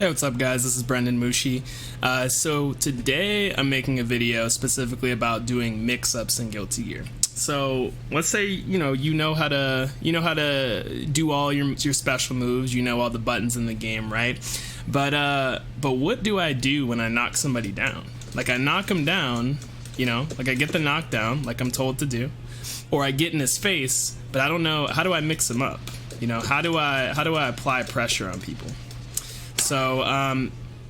Hey, what's up guys, this is BrendanMushi. So today I'm making a video specifically about doing mix-ups in Guilty Gear. So let's say you know how to do all your special moves, you know all the buttons in the game, right? But what do I do when I knock somebody down? Like I knock them down, like I get the knockdown like I'm told to do, or I get in his face, but I don't know how do I mix him up? How do I apply pressure on people? So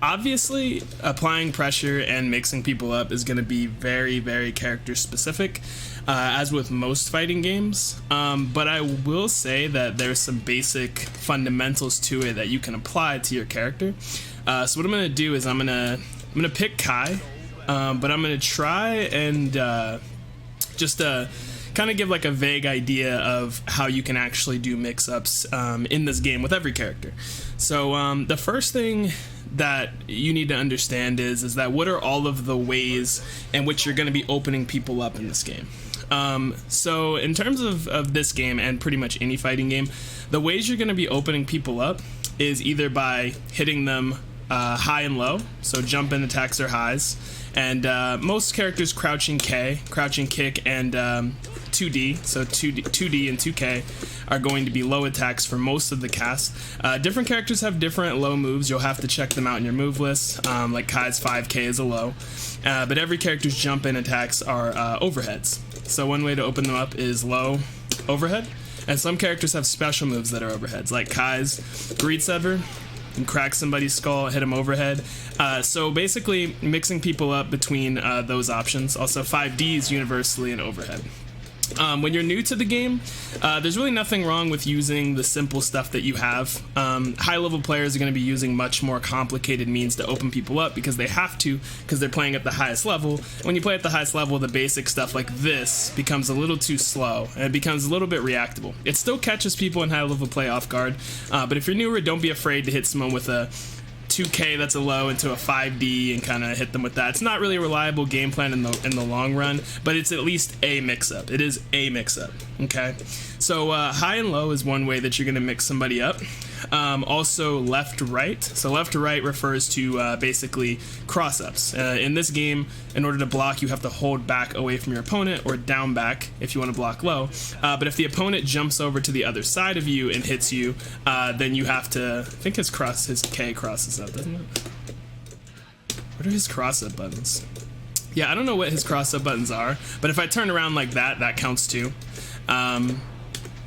obviously applying pressure and mixing people up is going to be very, very character specific, as with most fighting games. But I will say that there's some basic fundamentals to it that you can apply to your character. So what I'm going to do is I'm going to pick Kai, but I'm going to try and just kind of give like a vague idea of how you can actually do mix-ups in this game with every character. So the first thing that you need to understand is that what are all of the ways in which you're going to be opening people up in this game. So in terms of this game and pretty much any fighting game, the ways you're going to be opening people up is either by hitting them high and low, so jump in attacks are highs, and most characters crouching kick, and 2D, so 2D and 2K are going to be low attacks for most of the cast. Different characters have different low moves. You'll have to check them out in your move list. Like Kai's 5K is a low, but every character's jump in attacks are overheads. So one way to open them up is low overhead, and some characters have special moves that are overheads, like Kai's Greed Sever. And crack somebody's skull, hit them overhead. So basically mixing people up between those options. Also 5D is universally an overhead. When you're new to the game, there's really nothing wrong with using the simple stuff that you have. High level players are going to be using much more complicated means to open people up because they have to, because they're playing at the highest level. When you play at the highest level, the basic stuff like this becomes a little too slow and it becomes a little bit reactable. It still catches people in high level play off guard, but if you're newer, don't be afraid to hit someone with a 2K that's a low into a 5D and kind of hit them with that. It's not really a reliable game plan in the long run, but it's at least a mix-up. It is a mix-up, okay? So high and low is one way that you're going to mix somebody up. Also left-right. So left-to-right refers to basically cross-ups. In this game, in order to block, you have to hold back away from your opponent or down back if you want to block low. But if the opponent jumps over to the other side of you and hits you, then you have to, I think his K crosses up, doesn't it? What are his cross-up buttons? Yeah, I don't know what his cross-up buttons are, but if I turn around like that, that counts too.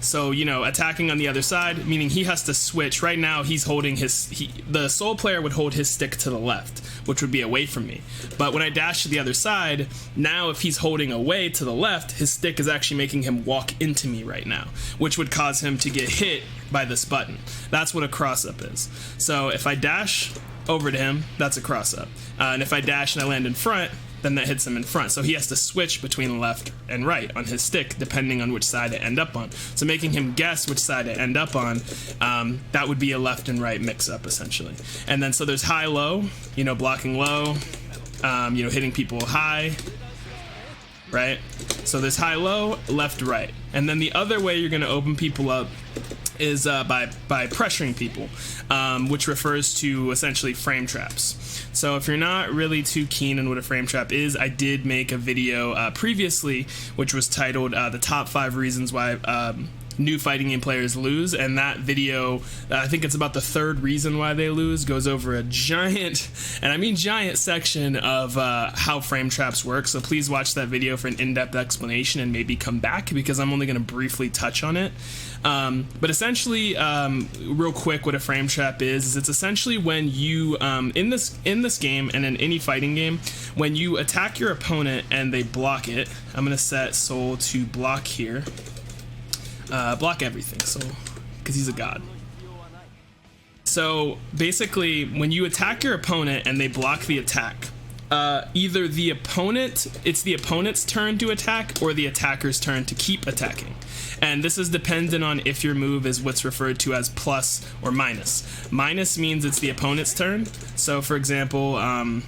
So, attacking on the other side, meaning he has to switch. Right now, he's holding the soul player would hold his stick to the left, which would be away from me. But when I dash to the other side, now if he's holding away to the left, his stick is actually making him walk into me right now, which would cause him to get hit by this button. That's what a cross-up is. So if I dash over to him, that's a cross-up. And if I dash and I land in front, then that hits him in front. So he has to switch between left and right on his stick, depending on which side to end up on. So making him guess which side to end up on, that would be a left and right mix-up, essentially. And then so there's high-low, blocking low, hitting people high, right? So there's high-low, left-right. And then the other way you're going to open people up is by pressuring people, which refers to essentially frame traps. So if you're not really too keen on what a frame trap is, I did make a video previously which was titled the top 5 reasons why new fighting game players lose, and that video, I think it's about the 3rd reason why they lose, goes over a giant, and I mean giant, section of how frame traps work. So please watch that video for an in-depth explanation and maybe come back, because I'm only going to briefly touch on it. But essentially, real quick, what a frame trap is it's essentially when you, in this game and in any fighting game, when you attack your opponent and they block it. I'm going to set Soul to block here. Block everything, so because he's a god. So basically, when you attack your opponent and they block the attack, either it's the opponent's turn to attack or the attacker's turn to keep attacking. And this is dependent on if your move is what's referred to as plus or minus. Minus means it's the opponent's turn. So for example, I'm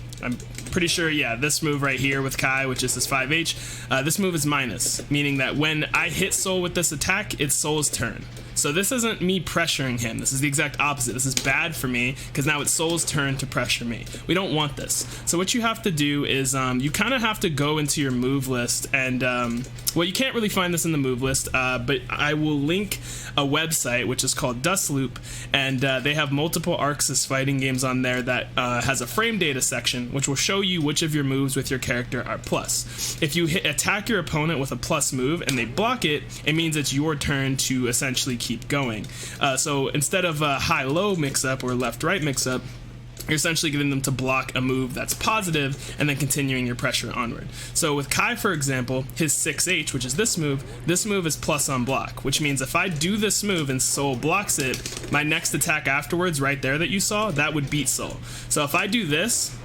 pretty sure, yeah, this move right here with Kai, which is his 5H, this move is minus, meaning that when I hit Soul with this attack, it's Soul's turn. So this isn't me pressuring him. This is the exact opposite. This is bad for me because now it's Soul's turn to pressure me. We don't want this. So what you have to do is you kind of have to go into your move list and, well, you can't really find this in the move list, but I will link a website which is called Dust Loop, and they have multiple Arxis fighting games on there that has a frame data section which will show you which of your moves with your character are plus. If you attack your opponent with a plus move and they block it, it means it's your turn to essentially keep going. So instead of a high-low mix-up or left-right mix-up, you're essentially getting them to block a move that's positive and then continuing your pressure onward. So with Kai, for example, his 6H, which is this move is plus on block, which means if I do this move and Soul blocks it, my next attack afterwards, right there that you saw, that would beat Soul. So if I do this,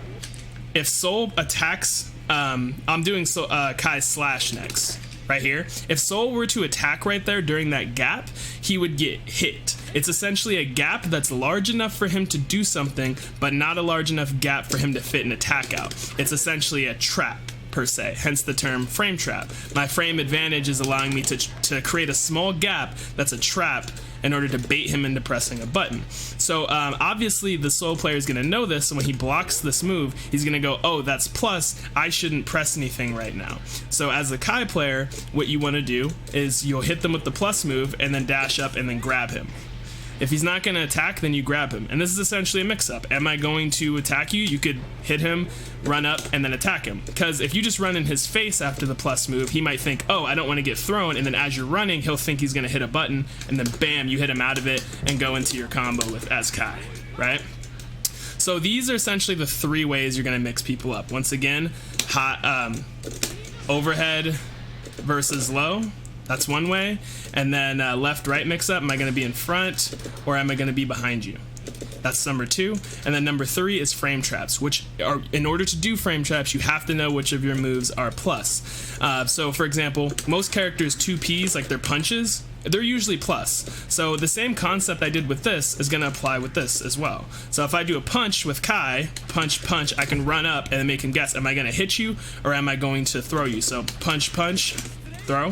if Soul attacks, I'm doing Kai's slash next. Right here, if Soul were to attack right there during that gap, he would get hit. It's essentially a gap that's large enough for him to do something, but not a large enough gap for him to fit an attack out. It's essentially a trap, per se, hence the term frame trap. My frame advantage is allowing me to create a small gap that's a trap in order to bait him into pressing a button. So obviously the Soul player is going to know this, and when he blocks this move, he's going to go, oh, that's plus, I shouldn't press anything right now. So as a Kai player, what you want to do is you'll hit them with the plus move and then dash up and then grab him. If he's not going to attack, then you grab him. And this is essentially a mix-up. Am I going to attack you? You could hit him, run up, and then attack him. Because if you just run in his face after the plus move, he might think, oh, I don't want to get thrown, and then as you're running, he'll think he's going to hit a button, and then bam, you hit him out of it and go into your combo with as Kai, right? So these are essentially the three ways you're going to mix people up. Once again, overhead versus low. That's one way. And then left-right mix-up, am I going to be in front or am I going to be behind you? That's number two. And then number three is frame traps, which are, in order to do frame traps, you have to know which of your moves are plus. So for example, most characters' 2Ps, like their punches, they're usually plus. So the same concept I did with this is going to apply with this as well. So if I do a punch with Kai, punch, punch, I can run up and then make him guess, am I going to hit you or am I going to throw you? So punch, punch, throw.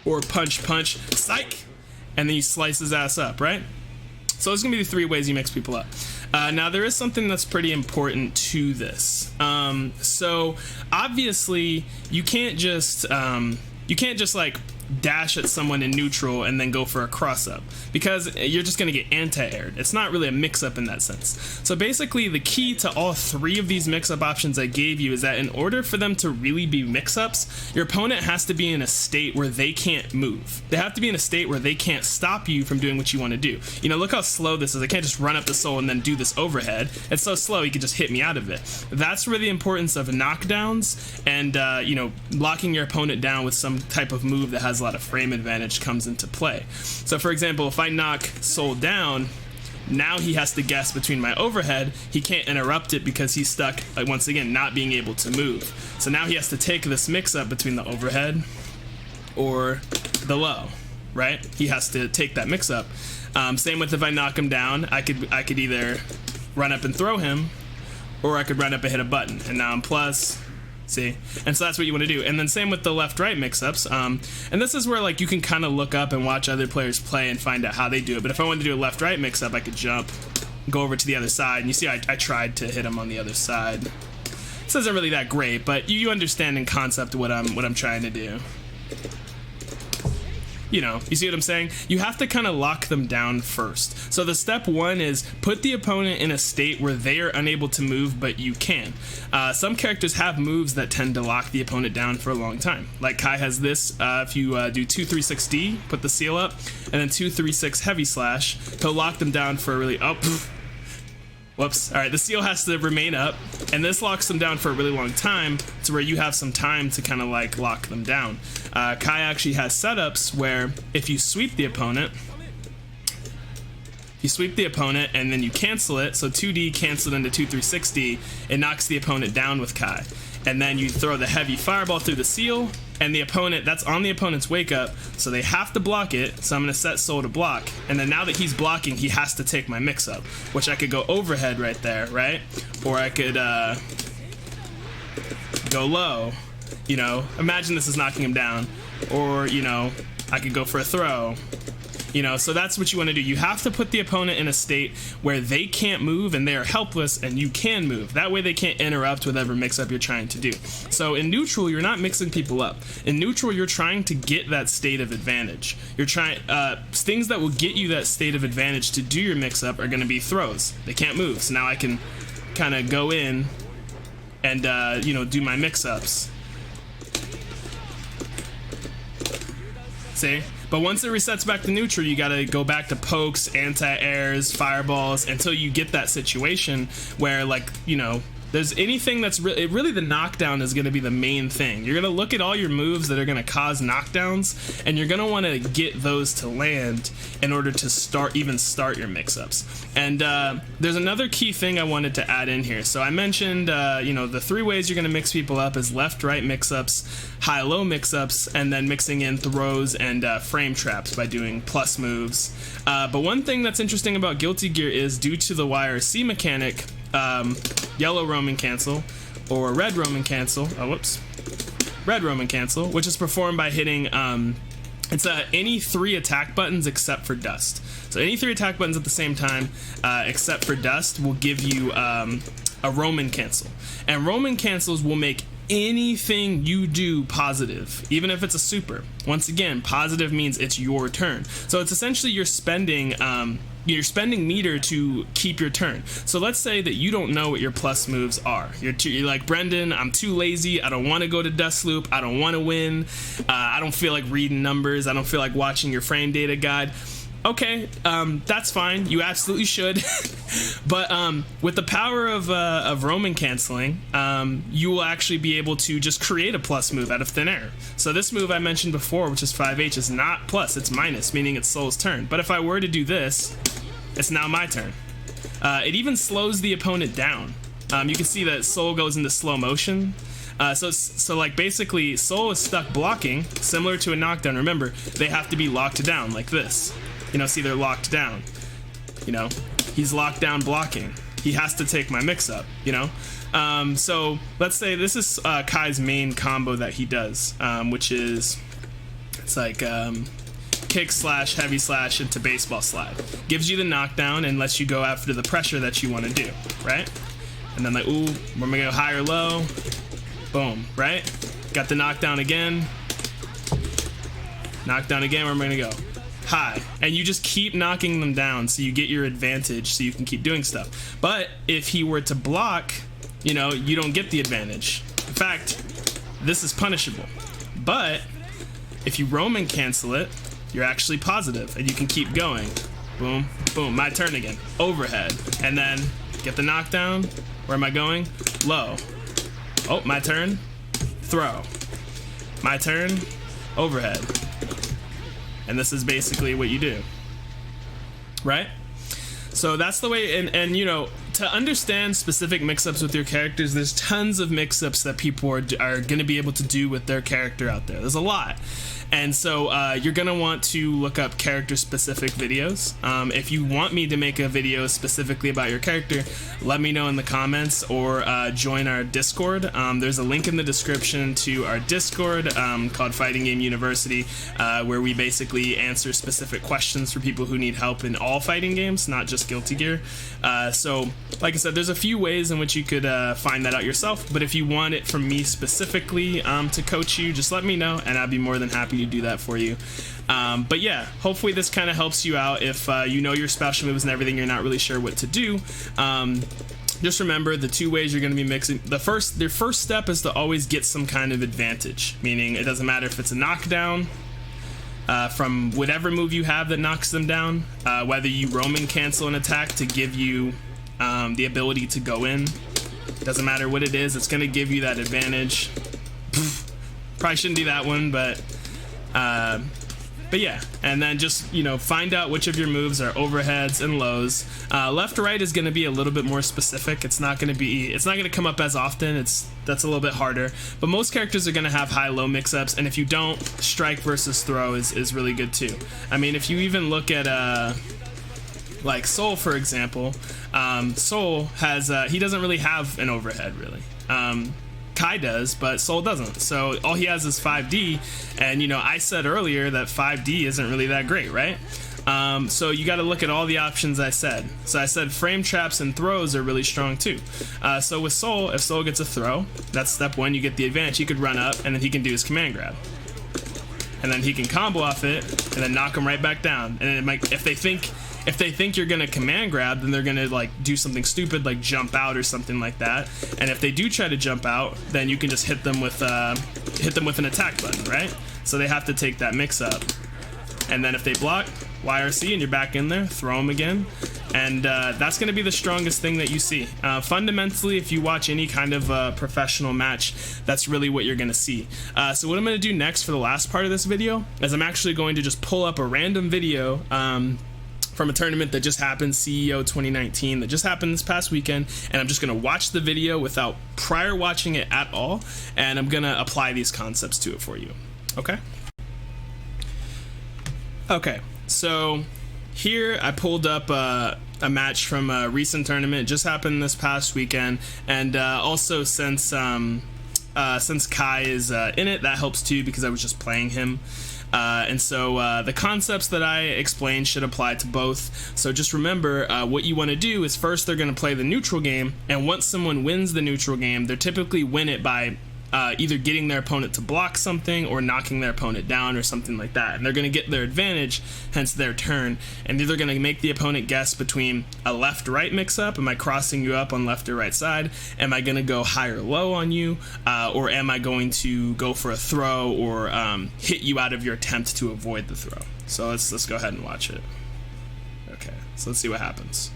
Or punch, punch, psych, and then you slice his ass up, right? So it's gonna be the three ways you mix people up. Now there is something that's pretty important to this. So obviously you can't just like dash at someone in neutral and then go for a cross-up, because you're just going to get anti-aired. It's not really a mix-up in that sense. So basically the key to all three of these mix-up options I gave you is that in order for them to really be mix-ups, your opponent has to be in a state where they can't move. They have to be in a state where they can't stop you from doing what you want to do. You know, look how slow this is. I can't just run up the Soul and then do this overhead. It's so slow he could just hit me out of it. That's where the importance of knockdowns and you know, locking your opponent down with some type of move that has a lot of frame advantage comes into play. So for example, if I knock Soul down, now he has to guess between my overhead. He can't interrupt it because he's stuck, like, once again, not being able to move. So now he has to take this mix-up between the overhead or the low, right? He has to take that mix-up. Same with if I knock him down, I could either run up and throw him, or I could run up and hit a button, and now I'm plus. See? And so that's what you want to do. And then same with the left-right mix-ups. And this is where, like, you can kind of look up and watch other players play and find out how they do it. But if I wanted to do a left-right mix-up, I could jump, go over to the other side. And you see I tried to hit him on the other side. This isn't really that great, but you understand in concept what I'm trying to do. You know, you see what I'm saying? You have to kind of lock them down first. So the step one is put the opponent in a state where they are unable to move, but you can. Some characters have moves that tend to lock the opponent down for a long time. Like Kai has this, if you do 236D, put the seal up, and then 236 heavy slash, he'll lock them down for a really, whoops. All right, the seal has to remain up, and this locks them down for a really long time to where you have some time to kind of like lock them down. Kai actually has setups where if you sweep the opponent, and then you cancel it, so 2D canceled into 236D, it knocks the opponent down with Kai. And then you throw the heavy fireball through the seal, and the opponent, that's on the opponent's wake up, so they have to block it, so I'm going to set Soul to block, and then now that he's blocking, he has to take my mix-up, which I could go overhead right there, right? Or I could go low, you know, imagine this is knocking him down, or, you know, I could go for a throw. You know, so that's what you want to do. You have to put the opponent in a state where they can't move and they are helpless and you can move. That way they can't interrupt whatever mix-up you're trying to do. So in neutral, you're not mixing people up. In neutral, you're trying to get that state of advantage. You're trying, things that will get you that state of advantage to do your mix-up are going to be throws. They can't move. So now I can kind of go in and, you know, do my mix-ups. See? But once it resets back to neutral, you gotta go back to pokes, anti-airs, fireballs, until you get that situation where, like, you know, there's anything that's really the knockdown is gonna be the main thing. You're gonna look at all your moves that are gonna cause knockdowns, and you're gonna wanna get those to land in order to start your mix-ups. And there's another key thing I wanted to add in here. So I mentioned, you know, the 3 ways you're gonna mix people up is left-right mix-ups, high-low mix-ups, and then mixing in throws and frame traps by doing plus moves. But one thing that's interesting about Guilty Gear is due to the YRC mechanic, yellow Roman cancel or red Roman cancel, red Roman cancel, which is performed by hitting it's any 3 attack buttons except for dust. So any 3 attack buttons at the same time except for dust will give you a Roman cancel, and Roman cancels will make anything you do positive, even if it's a super. Once again, positive means it's your turn, so it's essentially you're spending meter to keep your turn. So let's say that you don't know what your plus moves are. You're like, Brendan, I'm too lazy. I don't want to go to Dust Loop. I don't want to win. I don't feel like reading numbers. I don't feel like watching your frame data guide. Okay, that's fine. You absolutely should. But with the power of Roman canceling, you will actually be able to just create a plus move out of thin air. So this move I mentioned before, which is 5H, is not plus, it's minus, meaning it's Soul's turn. But if I were to do this, it's now my turn. It even slows the opponent down. You can see that Soul goes into slow motion. So like basically Soul is stuck blocking, similar to a knockdown. Remember, they have to be locked down like this. You know, see, they're locked down. You know, he's locked down blocking. He has to take my mix-up, you know? So let's say this is Kai's main combo that he does, which is, it's like kick slash, heavy slash into baseball slide. Gives you the knockdown and lets you go after the pressure that you want to do, right? And then like, ooh, we're gonna go high or low. Boom, right? Got the knockdown again. Knockdown again, where am I gonna go? High, and you just keep knocking them down so you get your advantage so you can keep doing stuff. But if he were to block, you know, you don't get the advantage. In fact, this is punishable. But if you Roman cancel it, you're actually positive and you can keep going. Boom, boom, my turn again. Overhead, and then get the knockdown. Where am I going? Low. Oh, my turn. Throw. My turn. Overhead. And this is basically what you do, right? So that's the way, and you know, to understand specific mix-ups with your characters, there's tons of mix-ups that people are going to be able to do with their character out there. There's a lot. And so you're going to want to look up character-specific videos. If you want me to make a video specifically about your character, let me know in the comments or join our Discord. There's a link in the description to our Discord called Fighting Game University, where we basically answer specific questions for people who need help in all fighting games, not just Guilty Gear. So, like I said, there's a few ways in which you could find that out yourself, but if you want it from me specifically to coach you, just let me know, and I'd be more than happy to do that for you. But yeah, hopefully this kind of helps you out if you know your special moves and everything, you're not really sure what to do. Just remember the 2 ways you're going to be mixing. The first step is to always get some kind of advantage, meaning it doesn't matter if it's a knockdown from whatever move you have that knocks them down, whether you Roman cancel an attack to give you the ability to go in. Doesn't matter what it is, it's going to give you that advantage. Probably shouldn't do that one, but yeah, and then just, you know, find out which of your moves are overheads and lows. Left to right is going to be a little bit more specific. It's not going to come up as often. That's a little bit harder, but most characters are going to have high-low mix-ups, and if you don't, strike versus throw is really good too. I mean, if you even look at like Soul, for example, Soul has he doesn't really have an overhead really. Kai does, but Soul doesn't. So all he has is 5D, and you know, I said earlier that 5D isn't really that great, right? So you got to look at all the options I said. So I said frame traps and throws are really strong too. So with Soul, if Soul gets a throw, that's step 1, you get the advantage. He could run up, and then he can do his command grab. And then he can combo off it, and then knock him right back down. And it might, if they think you're gonna command grab, then they're gonna like do something stupid like jump out or something like that. And if they do try to jump out, then you can just hit them with an attack button, right? So they have to take that mix up. And then if they block, YRC, and you're back in there, throw them again. And that's going to be the strongest thing that you see. Fundamentally, if you watch any kind of professional match, that's really what you're going to see. So what I'm going to do next for the last part of this video is I'm actually going to just pull up a random video from a tournament that just happened, CEO 2019, that just happened this past weekend, and I'm just going to watch the video without prior watching it at all, and I'm going to apply these concepts to it for you. Okay? Okay, so here I pulled up a match from a recent tournament. It just happened this past weekend, and also since Kai is in it, that helps too because I was just playing him. And so the concepts that I explained should apply to both. So just remember, what you want to do is first they're going to play the neutral game, and once someone wins the neutral game, they typically win it by either getting their opponent to block something or knocking their opponent down or something like that. And they're going to get their advantage, hence their turn. And they're going to make the opponent guess between a left-right mix-up. Am I crossing you up on left or right side? Am I going to go high or low on you? Or am I going to go for a throw or hit you out of your attempt to avoid the throw? So let's go ahead and watch it. Okay, so let's see what happens.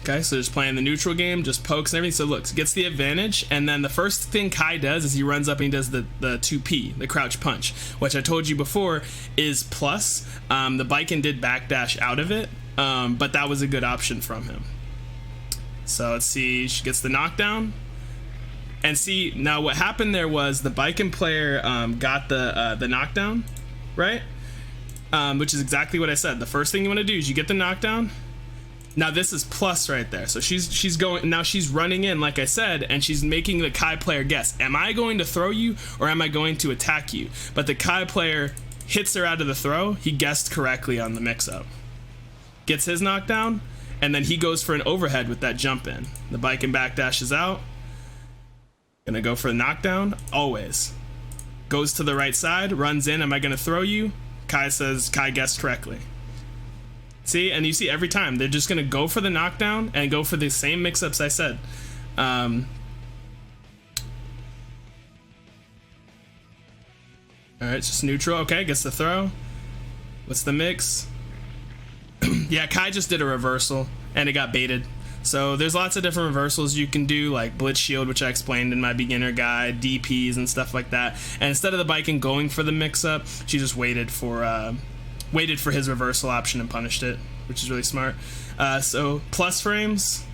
Okay, so just playing the neutral game, just pokes and everything. So look, gets the advantage, and then the first thing Kai does is he runs up and he does the 2P, the crouch punch, which I told you before is plus. The Biken did backdash out of it, but that was a good option from him. So let's see, she gets the knockdown. And see, now what happened there was the Biken player got the knockdown, right? Which is exactly what I said. The first thing you want to do is you get the knockdown. Now this is plus right there. So she's going, now she's running in like I said, and she's making the Kai player guess, am I going to throw you or am I going to attack you? But the Kai player hits her out of the throw. He guessed correctly on the mix-up. Gets his knockdown, and then he goes for an overhead with that jump in. The Biken backdashes out. Gonna go for a knockdown, always. Goes to the right side, runs in, am I gonna throw you? Kai says, Kai guessed correctly. See, and you see every time they're just gonna go for the knockdown and go for the same mix-ups I said. All right, just neutral. Okay, gets the throw. What's the mix? Yeah, Kai just did a reversal and it got baited. So there's lots of different reversals you can do, like Blitz Shield, which I explained in my beginner guide, DPs and stuff like that. And instead of the Biken going for the mix-up, she just waited for his reversal option and punished it, which is really smart. So plus frames.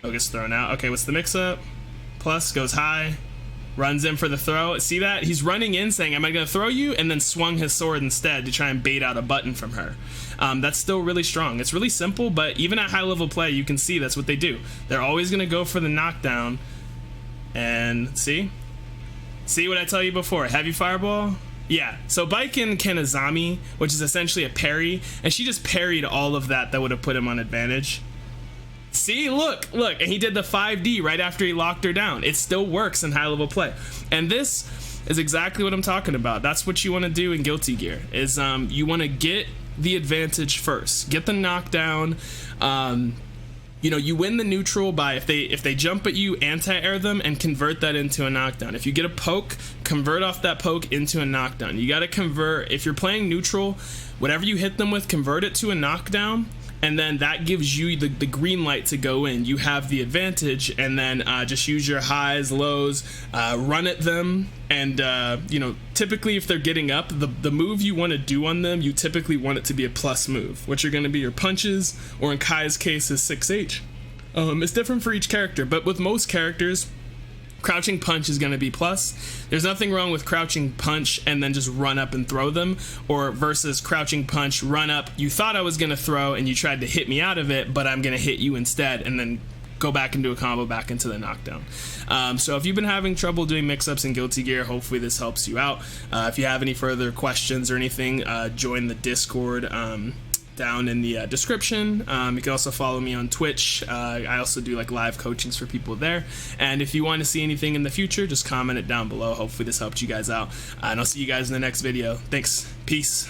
Oh, gets thrown out. Okay, what's the mix-up? Plus goes high, runs in for the throw. See that? He's running in saying, am I going to throw you? And then swung his sword instead to try and bait out a button from her. That's still really strong. It's really simple, but even at high level play, you can see that's what they do. They're always going to go for the knockdown. And see? See what I tell you before? Heavy fireball? Yeah, so Biken can Azami, which is essentially a parry, and she just parried all of that would have put him on advantage. See, look, and he did the 5D right after he locked her down. It still works in high level play. And this is exactly what I'm talking about. That's what you want to do in Guilty Gear, is you want to get the advantage first. Get the knockdown. You know, you win the neutral by if they jump at you, anti-air them and convert that into a knockdown. If you get a poke, convert off that poke into a knockdown. You got to convert, if you're playing neutral, whatever you hit them with, convert it to a knockdown, and then that gives you the green light to go in. You have the advantage, and then just use your highs, lows, run at them, and you know, typically if they're getting up, the move you want to do on them, you typically want it to be a plus move, which are going to be your punches, or in Kai's case is 6H. It's different for each character, but with most characters, crouching punch is going to be plus. There's nothing wrong with crouching punch and then just run up and throw them, or versus crouching punch, run up, you thought I was going to throw and you tried to hit me out of it, but I'm going to hit you instead, and then go back into a combo, back into the knockdown. So if you've been having trouble doing mix-ups in Guilty Gear, hopefully this helps you out. If you have any further questions or anything, join the Discord down in the description. You can also follow me on Twitch. I also do like live coachings for people there. And if you want to see anything in the future, just comment it down below. Hopefully this helped you guys out. And I'll see you guys in the next video. Thanks. Peace.